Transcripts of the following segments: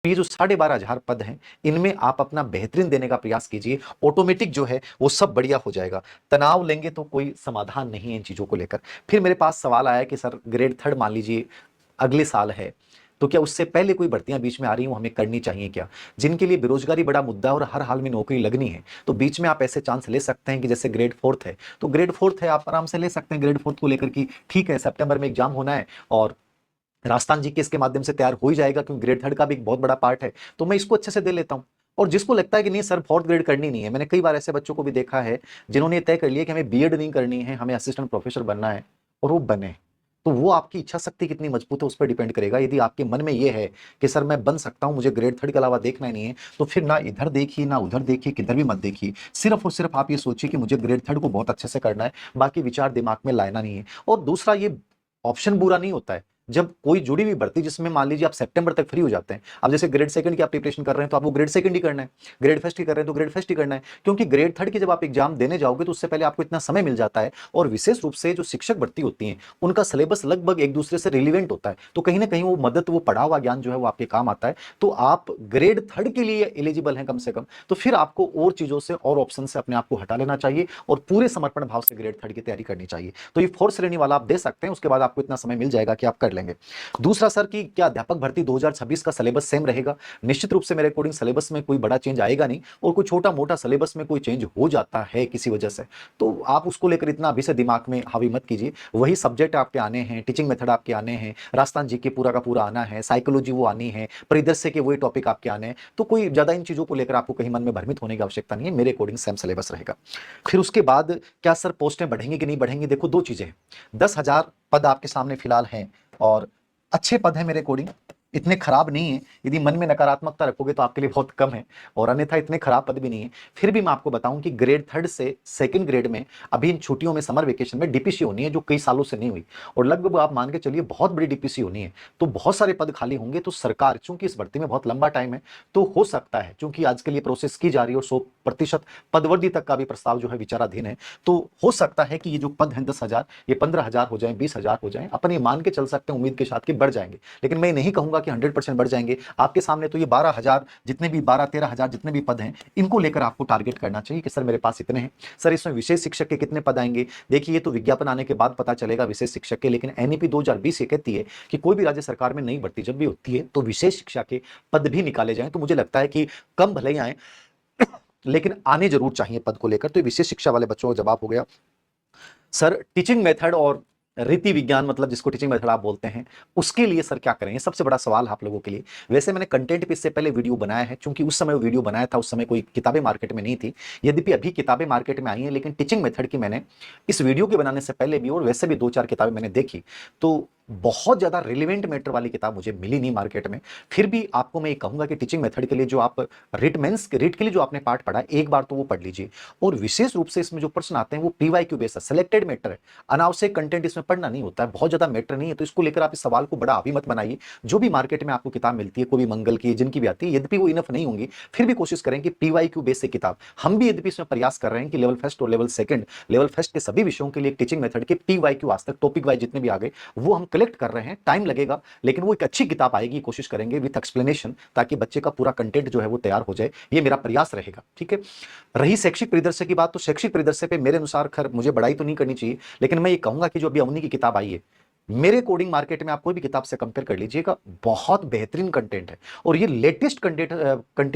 ये जो 12,500 पद हैं, इनमें आप अपना बेहतरीन देने का प्रयास कीजिए। ऑटोमेटिक जो है वो सब बढ़िया हो जाएगा। तनाव लेंगे तो कोई समाधान नहीं है इन चीज़ों को लेकर। फिर मेरे पास सवाल आया कि सर ग्रेड थर्ड मान लीजिए अगले साल है, तो क्या उससे पहले कोई भर्तियां बीच में आ रही हैं, वो हमें करनी चाहिए क्या? जिनके लिए बेरोजगारी बड़ा मुद्दा है और हर हाल में नौकरी लगनी है, तो बीच में आप ऐसे चांस ले सकते हैं कि जैसे ग्रेड फोर्थ है, तो ग्रेड फोर्थ है आप आराम से ले सकते हैं ग्रेड फोर्थ को लेकर कि ठीक है सितंबर में एग्जाम होना है और राजस्थान जी के इसके माध्यम से तैयार हो ही जाएगा, क्योंकि ग्रेड थर्ड का भी एक बहुत बड़ा पार्ट है, तो मैं इसको अच्छे से दे लेता हूं। और जिसको लगता है कि नहीं सर फोर्थ ग्रेड करनी नहीं है, मैंने कई बार ऐसे बच्चों को भी देखा है जिन्होंने तय कर लिया कि हमें बीएड नहीं करनी है, हमें असिस्टेंट प्रोफेसर बनना है, और वो बने। तो वो आपकी इच्छा शक्ति कितनी मजबूत है उस पर डिपेंड करेगा। यदि आपके मन में ये है कि सर मैं बन सकता हूं, मुझे ग्रेड थर्ड के अलावा देखना ही नहीं है, तो फिर ना इधर देखिए ना उधर देखिए, किधर भी मत देखिए। सिर्फ और सिर्फ आप ये सोचिए कि मुझे ग्रेड थर्ड को बहुत अच्छे से करना है, बाकी विचार दिमाग में लाना नहीं है। और दूसरा, ये ऑप्शन बुरा नहीं होता है। जब कोई जुड़ी हुई भर्ती जिसमें मान लीजिए आप सितंबर तक फ्री हो जाते हैं, अब जैसे ग्रेड सेकंड की आप प्रिपरेशन कर रहे हैं तो आपको ग्रेड सेकंड ही करना है, ग्रेड फर्स्ट की कर रहे हैं तो ग्रेड फर्स्ट ही करना है, क्योंकि ग्रेड थर्ड की जब आप एग्जाम देने जाओगे तो उससे पहले आपको इतना समय मिल जाता है। और विशेष रूप से जो शिक्षक भर्ती होती है उनका सिलेबस लगभग एक दूसरे से रिलीवेंट होता है, तो कहीं ना कहीं वो मदद, वो पढ़ा हुआ ज्ञान जो है वो आपके काम आता है। तो आप ग्रेड थर्ड के लिए एलिजिबल हैं कम से कम, तो फिर आपको और चीजों से और ऑप्शन से अपने आप को हटा लेना चाहिए और पूरे समर्पण भाव से ग्रेड थर्ड की तैयारी करनी चाहिए। तो ये फोर्थ श्रेणी वाला आप दे सकते हैं, उसके बाद आपको इतना समय मिल जाएगा कि आप कर लेंगे। दूसरा सर कि क्या अध्यापक भर्ती 2026 का सिलेबस सेम रहेगा? निश्चित रूप से मेरे अकॉर्डिंग सिलेबस में कोई बड़ा चेंज आएगा नहीं, और कोई छोटा मोटा सिलेबस में कोई चेंज हो जाता है किसी वजह से, तो आप उसको लेकर इतना अभी से दिमाग में हावी मत कीजिए। वही सब्जेक्ट आपके आने हैं, टीचिंग मेथड आपके आने हैं, राजस्थान जी के पूरा का पूरा आना है, साइकोलॉजी वो आनी है, परिदृश्य के वही टॉपिक आपके आने हैं, तो कोई ज्यादा इन चीजों को लेकर आपको कहीं मन में भ्रमित होने की आवश्यकता नहीं है। मेरे अकॉर्डिंग सेम सिलेबस रहेगा। फिर उसके बाद क्या सर पोस्टें बढ़ेंगी कि नहीं बढ़ेंगी? देखो दो चीजें हैं, 10,000 पद आपके सामने फिलहाल हैं, और अच्छे पद है मेरे अकॉर्डिंग, इतने खराब नहीं है। यदि मन में नकारात्मकता रखोगे तो आपके लिए बहुत कम है, और अन्यथा इतने खराब पद भी नहीं है। फिर भी मैं आपको बताऊं कि ग्रेड थर्ड से सेकंड ग्रेड में अभी इन छुट्टियों में समर वेकेशन में डीपीसी होनी है, जो कई सालों से नहीं हुई, और लगभग आप मान के चलिए बहुत बड़ी डीपीसी होनी है, तो बहुत सारे पद खाली होंगे। तो सरकार, चूंकि इस भर्ती में बहुत लंबा टाइम है, तो हो सकता है, चूंकि आज के लिए प्रोसेस की जा रही है और 100% पदवर्दी तक का भी प्रस्ताव जो है विचाराधीन है, तो हो सकता है कि ये जो पद हैं 10,000, ये 15,000 हो जाए, 20,000 हो जाए, अपन ये मान के चल सकते हैं उम्मीद के साथ कि बढ़ जाएंगे। लेकिन मैं नहीं कहूंगा कि 100% बढ़ जाएंगे। आपके सामने तो ये 12,000 जितने भी 12-13,000 जितने भी पद हैं, इनको लेकर आपको टारगेट करना चाहिए कि सर मेरे पास इतने हैं। सर इसमें विशेष शिक्षक के कितने पद आएंगे? देखिए ये तो विज्ञापन आने के बाद पता चलेगा विशेष शिक्षक के, लेकिन एनईपी 2020 ये कहती है कि कोई भी राज्य सरकार में नई भर्ती जब भी होती है तो विशेष शिक्षा के पद भी निकाले जाएं। तो मुझे लगता है कि कम भले ही आए लेकिन आने जरूर चाहिए पद को लेकर। तो विशेष शिक्षा वाले बच्चों का जवाब हो गया। सर टीचिंग मेथड और रीति विज्ञान, मतलब जिसको टीचिंग मेथड आप बोलते हैं, उसके लिए सर क्या करें? ये सबसे बड़ा सवाल है आप लोगों के लिए। वैसे मैंने कंटेंट पे इससे पहले वीडियो बनाया है, क्योंकि उस समय वो वीडियो बनाया था उस समय कोई किताबें मार्केट में नहीं थी। यद्यपि अभी किताबें मार्केट में आई हैं, लेकिन टीचिंग मेथड की मैंने इस वीडियो के बनाने से पहले भी और वैसे भी 2-4 किताबें मैंने देखी, तो बहुत ज्यादा रिलेवेंट मैटर वाली किताब मुझे मिली नहीं मार्केट में। फिर भी आपको मैं ये कहूंगा कि टीचिंग मेथड के लिए जो आप रिट के लिए जो आपने पार्ट पढ़ा, एक बार तो वो पढ़ लीजिए। और विशेष रूप से इसमें जो प्रश्न आते हैं वो पीवाईक्यू बेस्ड है, सिलेक्टेड मैटर है, अनावश्यक कंटेंट इसमें पढ़ना नहीं होता है, बहुत ज्यादा मैटर नहीं है। तो इसको लेकर आप इस सवाल को बड़ा अभी मत बनाइए। जो भी मार्केट में आपको किताब मिलती है, कोई भी मंगल की, जिनकी भी आती है, यद्यपि वो इनफ नहीं होंगी, फिर भी कोशिश करें कि पीवाईक्यू बेस्ड किताब। हम भी यद्यपि इसमें प्रयास कर रहे हैं कि लेवल फर्स्ट और लेवल सेकंड, लेवल फर्स्ट के सभी विषयों के लिए टीचिंग मेथड के पीवाईक्यू आज तक टॉपिक वाइज जितने भी आ गए वो हम कलेक्ट कर रहे हैं। टाइम लगेगा, लेकिन वो एक अच्छी किताब आएगी, कोशिश करेंगे विद एक्सप्लेनेशन, ताकि बच्चे का पूरा कंटेंट जो है वो तैयार हो जाए। ये मेरा प्रयास रहेगा, ठीक है। रही शैक्षिक परिदृश्य की बात, तो शैक्षिक परिदृश्य पे मेरे अनुसार खैर मुझे बढ़ाई तो नहीं करनी चाहिए, लेकिन मैं ये कहूंगा कि जो अभी अवनी की किताब आई है, मेरे कोडिंग मार्केट में आप कोई भी किताब से कंपेयर कर लीजिएगा, बहुत बेहतरीन कंटेंट है, और ये लेटेस्ट कंटेंट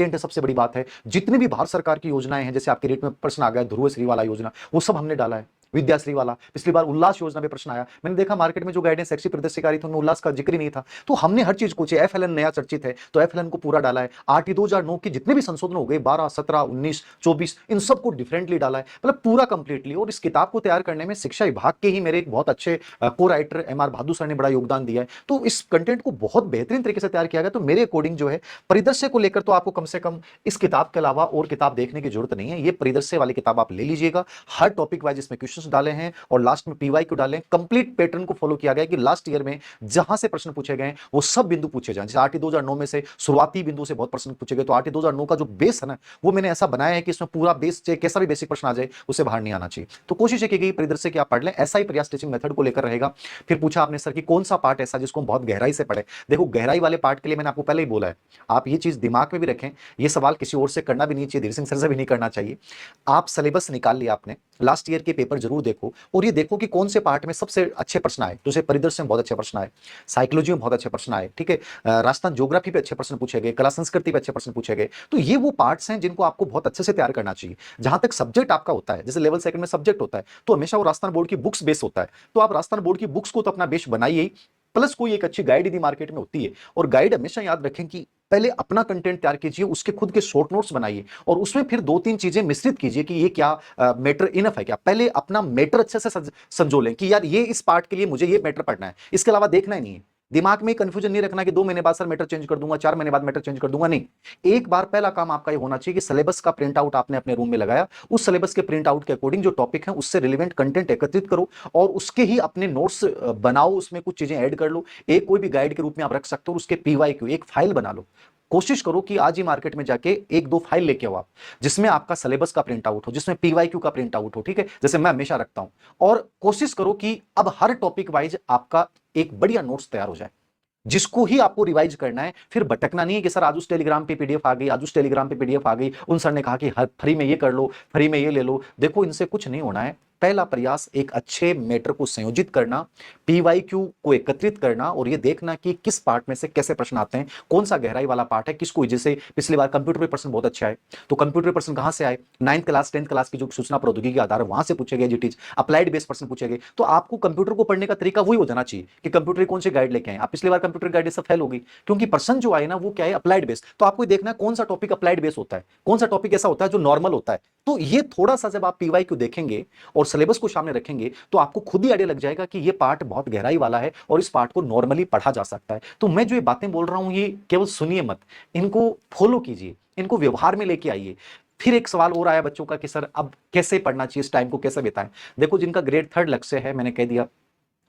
है। सबसे बड़ी बात है, जितनी भी भारत सरकार की योजनाएं हैं, जैसे आपके रेट में प्रश्न आ गया ध्रुवश्री वाला योजना, वो सब हमने डाला है। विद्याश्री वाला, पिछली बार उल्लास योजना पे प्रश्न आया, मैंने देखा मार्केट में जो गाइडेंस शैक्षिक प्रदर्शकारी थी उनमें उल्लास का जिक्र ही नहीं था। तो हमने हर चीज को, एफएलएन नया चर्चित है तो एफएलएन को पूरा डाला है। आरटी 2009 के जितने भी संशोधन हो गए, 12, 17, 19, 24, इन सबको डिफरेंटली डाला है, मतलब पूरा कंप्लीटली। और इस किताब को तैयार करने में शिक्षा विभाग के ही मेरे एक बहुत अच्छे को राइटर एम आर बहादुर सर ने बड़ा योगदान दिया है। तो इस कंटेंट को बहुत बेहतरीन तरीके से तैयार किया गया। तो मेरे अकॉर्डिंग जो है परिदृश्य को लेकर तो आपको कम से कम इस किताब के अलावा और किताब देखने की जरूरत नहीं है। ये परिदृश्य वाली किताब आप ले लीजिएगा, हर टॉपिक वाइज इसमें क्वेश्चन नोट्स डाले हैं और लास्ट में पीवाईक्यू डाले। कंप्लीट पैटर्न को फॉलो किया गया कि लास्ट ईयर में जहां से प्रश्न पूछे गए वो सब बिंदु पूछे जाएं। जैसे आरटी 2009 में से शुरुआती बिंदु से बहुत प्रश्न पूछे गए, तो आरटी 2009 का जो बेस है ना, वो मैंने ऐसा बनाया है कि इसमें पूरा बेस चाहे कैसा भी बेसिक प्रश्न आ जाए उससे बाहर नहीं आना चाहिए। तो कोशिश है की गई परिदृश्य की आप पढ़ लें। ऐसा ही प्रयास टीचिंग मेथड को लेकर रहेगा। फिर पूछा आपने सर कि कौन सा पार्ट ऐसा जिसको हम बहुत गहराई से पढ़े। देखो, गहराई वाले पार्ट के लिए मैंने आपको पहले ही बोला है, आप ये चीज दिमाग में भी रखें। ये सवाल किसी और से करना भी नहीं चाहिए, धीरे सिंह सर से भी नहीं करना चाहिए। आप सिलेबस निकाल लिया आपने, लास्ट ईयर के पेपर जरूर देखो और ये देखो कि कौन से पार्ट में सबसे अच्छे प्रश्न आए। जैसे परिदृश्य में बहुत अच्छे प्रश्न आए, साइकोलॉजी में बहुत अच्छे प्रश्न आए, ठीक है, राजस्थान ज्योग्राफी पे अच्छे प्रश्न पूछे गए, कला संस्कृति पे अच्छे प्रश्न पूछे गए। तो ये वो पार्ट्स हैं जिनको आपको बहुत अच्छे से तैयार करना चाहिए। जहां तक सब्जेक्ट आपका होता है, जैसे लेवल सेकंड में सब्जेक्ट होता है, तो हमेशा वो राजस्थान बोर्ड की बुक्स बेस होता है। तो आप राजस्थान बोर्ड की बुक्स को तो अपना बेस बनाइए ही, प्लस कोई एक अच्छी गाइड यदि मार्केट में होती है। और गाइड हमेशा याद रखें कि पहले अपना कंटेंट तैयार कीजिए, उसके खुद के शॉर्ट नोट्स बनाइए और उसमें फिर दो तीन चीजें मिश्रित कीजिए कि ये क्या मैटर इनफ है क्या। पहले अपना मैटर अच्छे से समझो लें कि यार ये इस पार्ट के लिए मुझे ये मैटर पढ़ना है, इसके अलावा देखना ही नहीं है। दिमाग में कंफ्यूजन नहीं रखना कि 2 महीने बाद सर मैटर चेंज कर दूंगा, 4 महीने बाद मैटर चेंज कर दूंगा, नहीं। एक बार पहला काम आपका ये होना चाहिए कि सिलेबस का प्रिंट आउट आपने अपने रूम में लगाया, उस सिलेबस के प्रिंट आउट के अकॉर्डिंग जो टॉपिक है उससे रिलेवेंट कंटेंट एकत्रित करो और उसके ही अपने नोट्स बनाओ, उसमें कुछ चीजें ऐड कर लो। एक कोई भी गाइड के रूप में आप रख सकते हो और उसके पीवाईक्यू एक फाइल बना लो। कोशिश करो कि आज ही मार्केट में जाके एक दो फाइल लेके आओ आप, जिसमें आपका सिलेबस का प्रिंट आउट हो, जिसमें पीवाईक्यू का प्रिंट आउट हो, ठीक है, जैसे मैं हमेशा रखता हूं। और कोशिश करो कि अब हर टॉपिक वाइज आपका एक बढ़िया नोट्स तैयार हो जाए, जिसको ही आपको रिवाइज करना है। फिर भटकना नहीं है कि सर आज उस टेलीग्राम पे पीडीएफ आ गई, आज उस टेलीग्राम पे पीडीएफ आ गई, उन सर ने कहा कि फ्री में ये कर लो, फ्री में ये ले लो। देखो, इनसे कुछ नहीं होना है। पहला प्रयास एक अच्छे मैटर को संयोजित करना, पीवाईक्यू को एकत्रित करना और ये देखना कि किस पार्ट में से कैसे प्रश्न आते हैं, कौन सा गहराई वाला पार्ट है, किसको। जैसे पिछली बार कंप्यूटर पे प्रश्न बहुत अच्छे आए, तो कंप्यूटर प्रश्न कहां से आए, 9th क्लास 10th क्लास की जो सूचना प्रौद्योगिकी के आधार वहां से पूछे गए जीटीज, अप्लाइड बेस्ड प्रश्न पूछे गए। तो आपको कंप्यूटर को पढ़ने का तरीका वही हो जाना चाहिए कि कंप्यूटर की कौन सी गाइड लेके आए। आप पिछली बार कंप्यूटर गाइड सब फेल होगी, क्योंकि प्रश्न जो आए ना वो क्या है, अप्लाइड बेस्ड। तो आपको देखना है कौन सा टॉपिक अप्लाइड बेस्ड होता है, कौन सा टॉपिक ऐसा होता है जो नॉर्मल होता है। तो ये थोड़ा सा जब आप पीवाईक्यू देखेंगे और सिलेबस को सामने रखेंगे तो आपको खुद ही आइडिया लग जाएगा कि ये पार्ट बहुत गहराई वाला है और इस पार्ट को नॉर्मली पढ़ा जा सकता है। तो मैं जो ये बातें बोल रहा हूं ये केवल सुनिए मत, इनको फॉलो कीजिए, इनको व्यवहार में लेके आइए। फिर एक सवाल और आया बच्चों का कि सर अब कैसे पढ़ना चाहिए, इस टाइम को कैसे बिताएं। देखो, जिनका ग्रेड 3 लक्ष्य है, मैंने कह दिया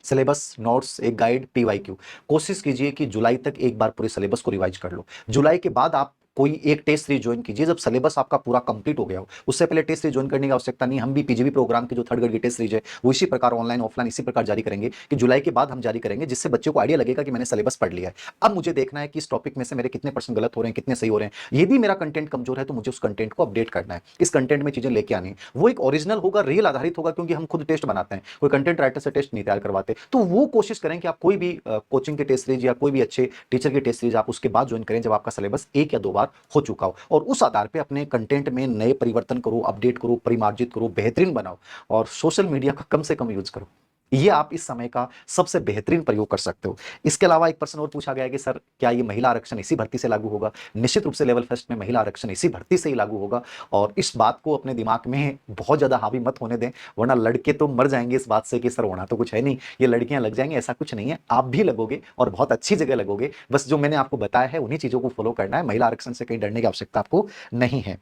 सिलेबस, नोट्स, एक गाइड, पीवाईक्यू। कोशिश कीजिए कि जुलाई तक एक बार पूरे सिलेबस को रिवाइज कर लो। जुलाई के बाद आप कोई एक टेस्ट सीरीज ज्वाइन कीजिए जब सिलेबस आपका पूरा कंप्लीट हो गया हो। उससे पहले टेस्ट सीरीज ज्वाइन करने की आवश्यकता नहीं। हम भी पीजीबी प्रोग्राम की जो 3rd ग्रेड की टेस्ट सीरीज है वो इसी प्रकार ऑनलाइन ऑफलाइन इसी प्रकार जारी करेंगे कि जुलाई के बाद हम जारी करेंगे, जिससे बच्चों को आइडिया लगेगा कि मैंने सिलेबस पढ़ लिया है। अब मुझे देखना है कि इस टॉपिक में से मेरे कितने % गलत हो रहे हैं, कितने सही हो रहे हैं। यदि मेरा कंटेंट कमजोर है तो मुझे उस कंटेंट को अपडेट करना है, इस कंटेंट में चीजें लेके आनी है। वो एक ओरिजिनल होगा, रियल आधारित होगा, क्योंकि हम खुद टेस्ट बनाते हैं, कोई कंटेंट राइटर से टेस्ट नहीं तैयार करवाते। तो वो कोशिश करें कि आप कोई भी कोचिंग की टेस्ट सीरीज या कोई भी अच्छे टीचर की टेस्ट सीरीज आप उसके बाद ज्वाइन करें जब आपका सिलेबस 1 या 2 बार हो चुका हो, और उस आधार पे अपने कंटेंट में नए परिवर्तन करो, अपडेट करो, परिमार्जित करो, बेहतरीन बनाओ और सोशल मीडिया का कम से कम यूज करो। ये आप इस समय का सबसे बेहतरीन प्रयोग कर सकते हो। इसके अलावा एक प्रश्न और पूछा गया कि सर क्या ये महिला आरक्षण इसी भर्ती से लागू होगा। निश्चित रूप से लेवल फर्स्ट में महिला आरक्षण इसी भर्ती से ही लागू होगा और इस बात को अपने दिमाग में बहुत ज्यादा हावी मत होने दें, वरना लड़के तो मर जाएंगे इस बात से कि सर होना तो कुछ है नहीं, ये लड़कियां लग जाएंगे। ऐसा कुछ नहीं है, आप भी लगोगे और बहुत अच्छी जगह लगोगे। बस जो मैंने आपको बताया है उन्हीं चीजों को फॉलो करना है, महिला आरक्षण से कहीं डरने की आवश्यकता आपको नहीं है।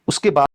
उसके बाद